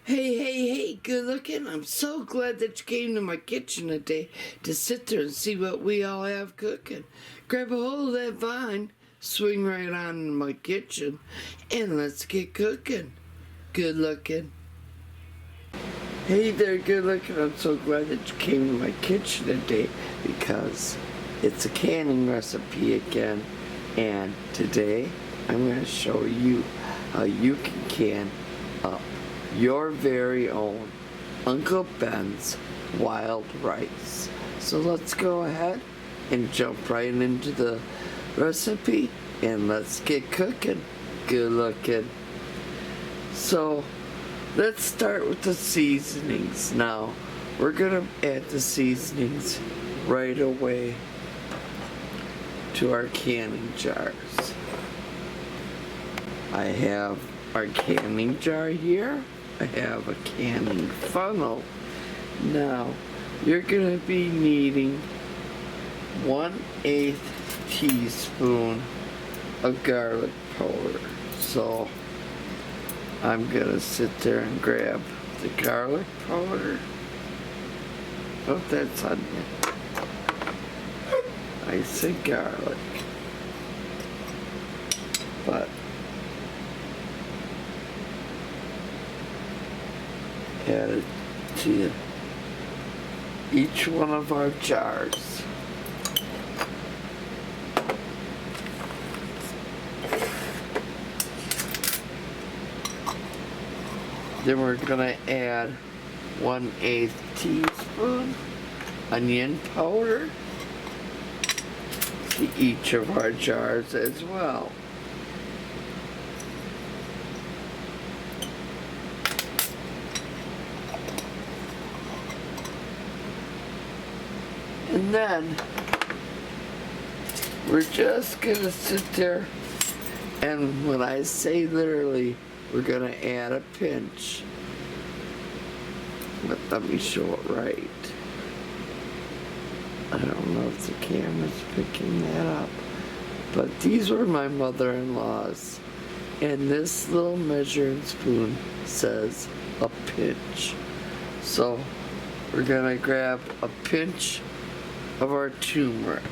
Hey, good looking. I'm so glad that you came to my kitchen today to sit there and see what we all have cooking. Grab a hold of that vine, swing right on in my kitchen, and let's get cooking. Good looking. Hey there, good looking. I'm so glad that you came to my kitchen today because it's a canning recipe again. And today I'm going to show you how you can can up your very own Uncle Ben's wild rice. So let's go ahead and jump right into the recipe and let's get cooking. Good looking. So let's start with the seasonings. Now we're gonna add the seasonings right away to our canning jars. I have our canning jar here. I have a canning funnel. Now, you're going to be needing 1/8 teaspoon of garlic powder. So, I'm going to sit there and grab the garlic powder. Oh, that's onion. I said garlic. But add it to each one of our jars. Then we're gonna add 1/8 teaspoon onion powder to each of our jars as well. And then we're just gonna sit there, and when I say literally, we're gonna add a pinch. Let me show it right. I don't know if the camera's picking that up, but these were my mother-in-law's, and this little measuring spoon says a pinch. So we're gonna grab a pinch of our turmeric.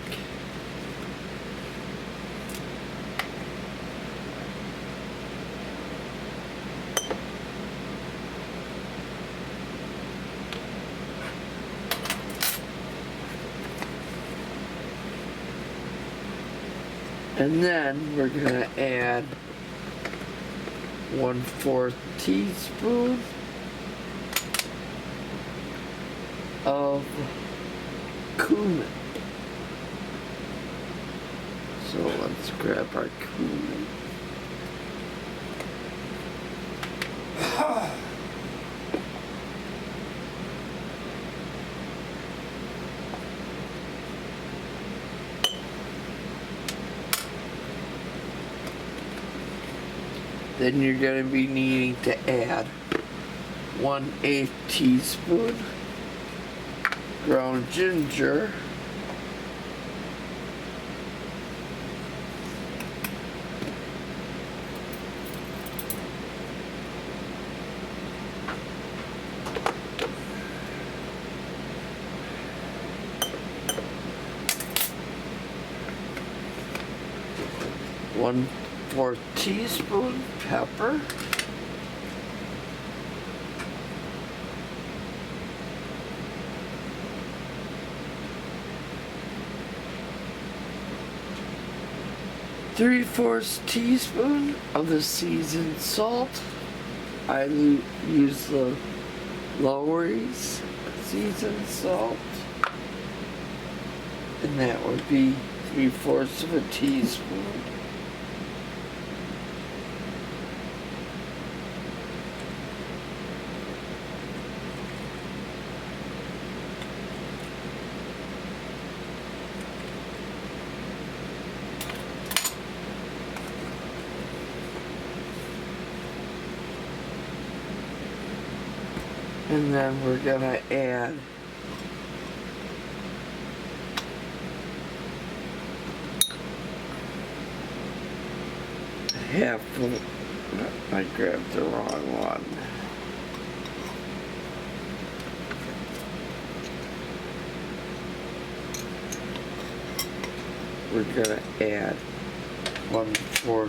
And then we're gonna add 1/4 teaspoon of cumin. So let's grab our cumin. Then you're going to be needing to add 1/8 teaspoon ground ginger, one-fourth teaspoon pepper, three-fourths teaspoon of the seasoned salt. I use the Lowry's seasoned salt, and that would be 3/4 of a teaspoon. And then we're gonna add half of, I grabbed the wrong one. we're gonna add 1/4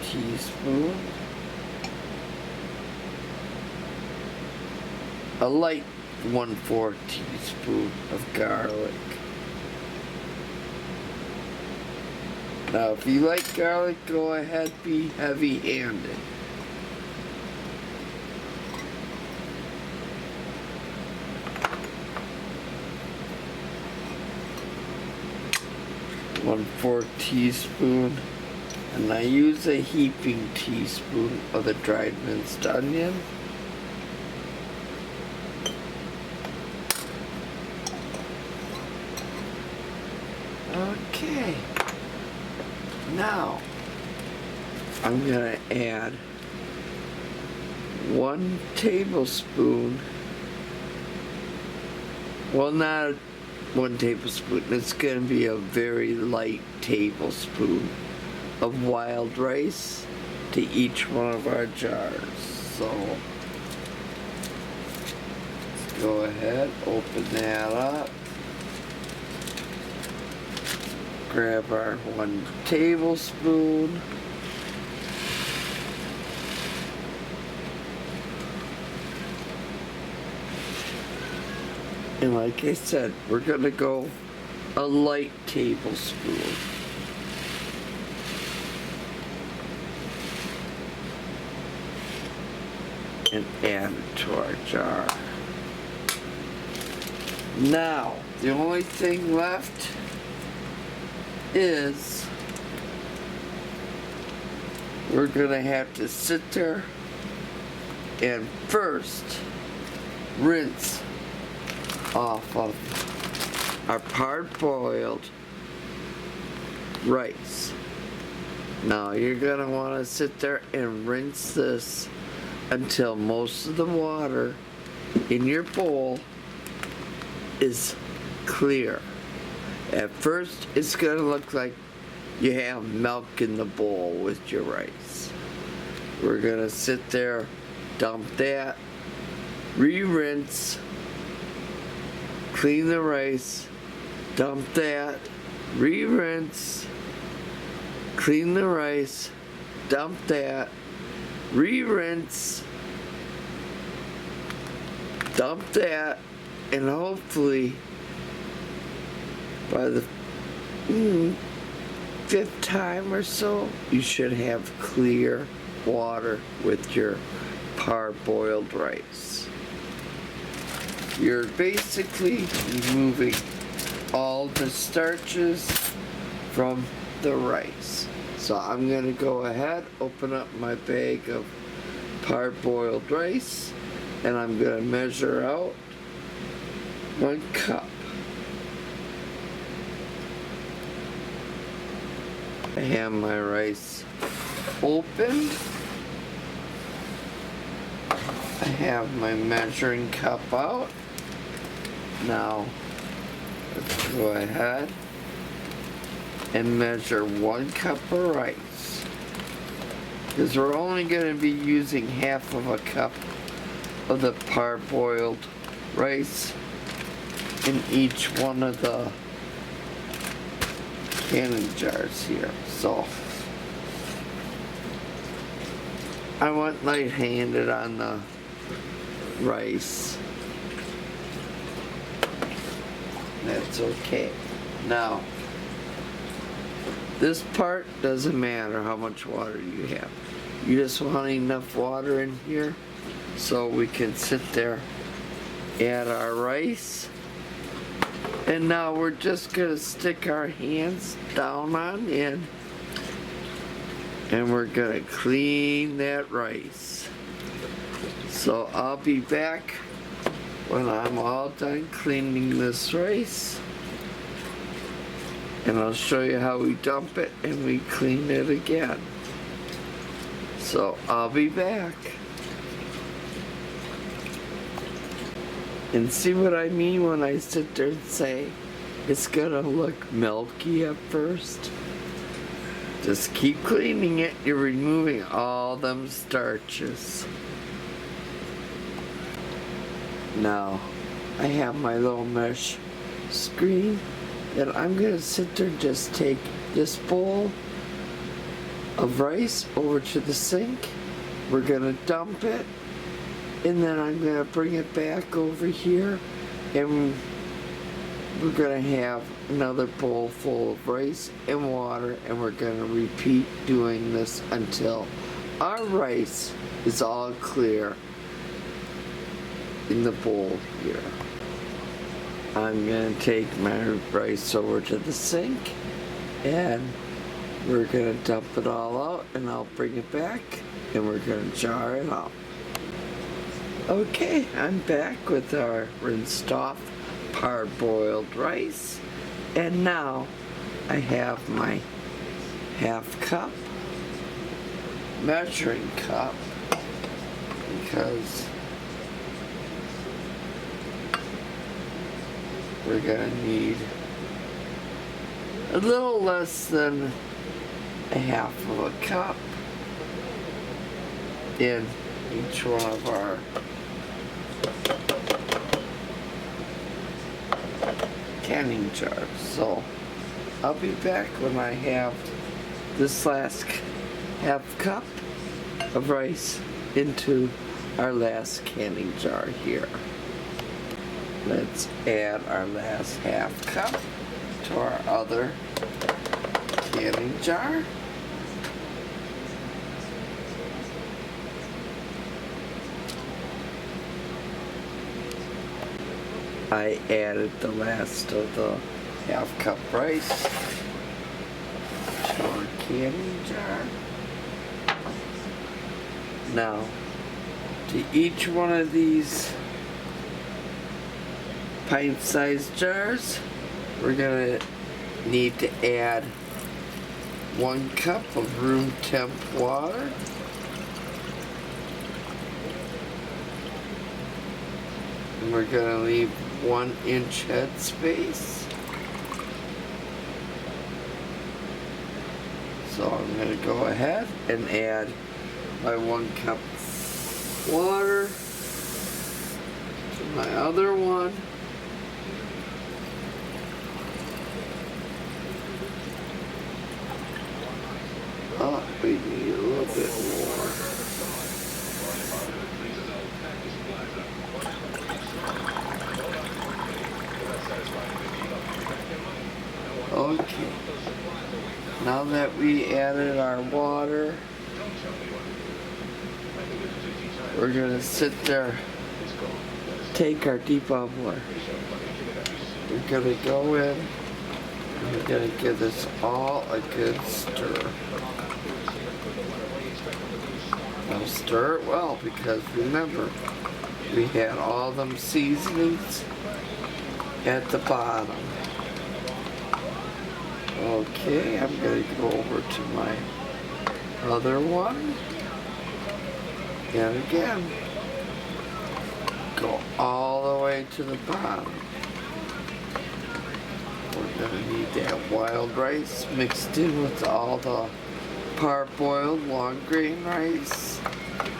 teaspoon, a light 1/4 teaspoon of garlic. Now, if you like garlic, go ahead, be heavy-handed. One-4 teaspoon, and I use a heaping teaspoon of the dried minced onion. Okay. Now, I'm gonna add 1 tablespoon, well, not 1 tablespoon, it's gonna be a very light tablespoon of wild rice to each one of our jars. So, let's go ahead, open that up. Grab our 1 tablespoon. And like I said, we're gonna go a light tablespoon. And add it to our jar. Now, the only thing left is we're gonna have to sit there and first rinse off of our hard-boiled rice. Now you're gonna want to sit there and rinse this until most of the water in your bowl is clear. At first, it's gonna look like you have milk in the bowl with your rice. We're gonna sit there, dump that, re-rinse, clean the rice, dump that, re-rinse, clean the rice, dump that, re-rinse, dump that, and hopefully by the 5th time or so, you should have clear water with your parboiled rice. You're basically removing all the starches from the rice. So I'm gonna go ahead, open up my bag of parboiled rice, and I'm gonna measure out 1 cup. I have my rice opened. I have my measuring cup out. Now, let's go ahead and measure 1 cup of rice. Because we're only going to be using half of a cup of the parboiled rice in each one of the canning jars here. So I went light-handed on the rice. That's okay. Now, this part doesn't matter how much water you have. You just want enough water in here so we can sit there, add our rice. And now we're just gonna stick our hands down on in, and we're gonna clean that rice. So I'll be back when I'm all done cleaning this rice, and I'll show you how we dump it and we clean it again. So I'll be back. And see what I mean when I sit there and say it's gonna look milky at first? Just keep cleaning it. You're removing all them starches. Now, I have my little mesh screen, then I'm gonna sit there and just take this bowl of rice over to the sink. We're gonna dump it, and then I'm gonna bring it back over here, and we're gonna have another bowl full of rice and water, and we're gonna repeat doing this until our rice is all clear in the bowl here. I'm gonna take my rice over to the sink, and we're gonna dump it all out, and I'll bring it back, and we're gonna jar it out. Okay, I'm back with our rinsed off hard-boiled rice, and now I have my half-cup measuring cup, because we're gonna need a little less than a half of a cup in each one of our canning jars. So I'll be back when I have this last half cup of rice into our last canning jar here. Let's add our last half cup to our other canning jar. I added the last of the half cup rice to our canning jar. Now, to each one of these pint-sized jars, we're gonna need to add 1 cup of room temp water, and we're gonna leave 1 inch head space. So I'm gonna go ahead and add my 1 cup water to my other one. Oh, we need a little bit more. Okay. Now that we added our water, we're gonna sit there, take our depubler. We're gonna go in, and we're gonna give this all a good stir. Now stir it well, because remember, we had all them seasonings at the bottom. Okay, I'm gonna go over to my other one. And again, go all the way to the bottom. We're gonna need that wild rice mixed in with all the parboiled long grain rice.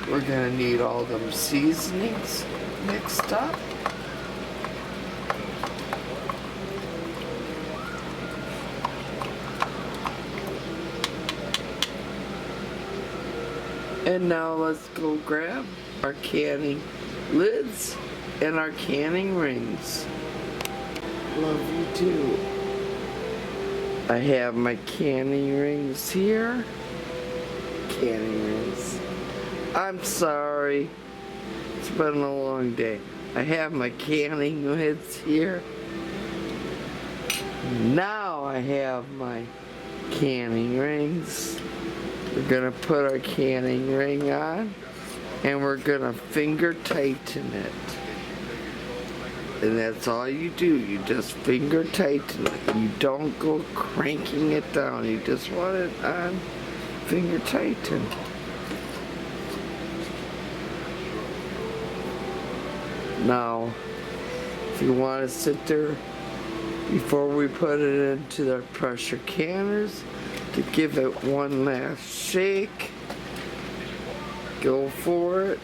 We're gonna need all them seasonings mixed up. And now let's go grab our canning lids and our canning rings. Love you too. I have my canning rings here. Canning rings. I'm sorry. It's been a long day. I have my canning lids here. Now I have my canning rings. We're gonna put our canning ring on, and we're gonna finger tighten it. And that's all you do. You just finger tighten it. You don't go cranking it down. You just want it on finger tighten. Now, if you want to sit there before we put it into the pressure canners, to give it one last shake, go for it.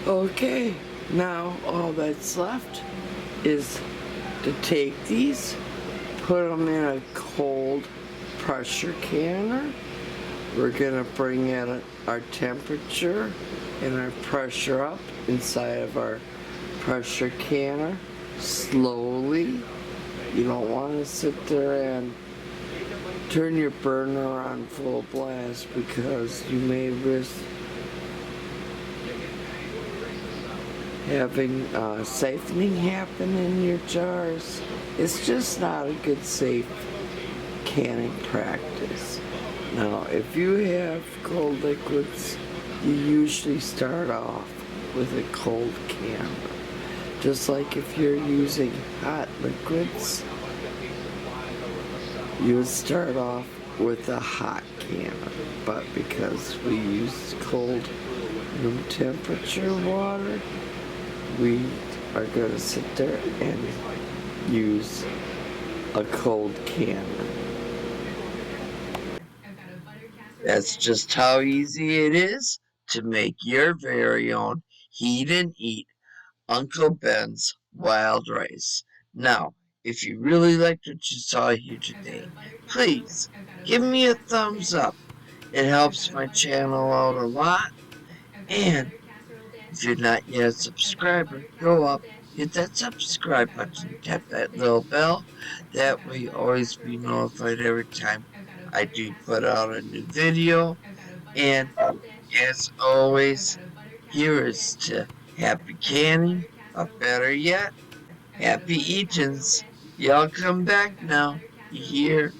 Okay, Now all that's left is to take these, put them in a cold pressure canner. We're gonna bring in our temperature and our pressure up inside of our pressure canner slowly. You don't want to sit there and turn your burner on full blast because you may risk having siphoning happen in your jars. It's just not a good safe canning practice. Now, if you have cold liquids, you usually start off with a cold canner. Just like if you're using hot liquids, you would start off with a hot canner. But because we use cold room temperature water, we are going to sit there and use a cold canner. That's just how easy it is to make your very own heat and eat Uncle Ben's wild rice. Now, if you really liked what you saw here today, please give me a thumbs up. It helps my channel out a lot. And if you're not yet a subscriber, go up, hit that subscribe button, tap that little bell. That way you always be notified every time I do put out a new video. And as always, here is to happy canning, or better yet, happy eatings. Y'all come back now. You hear?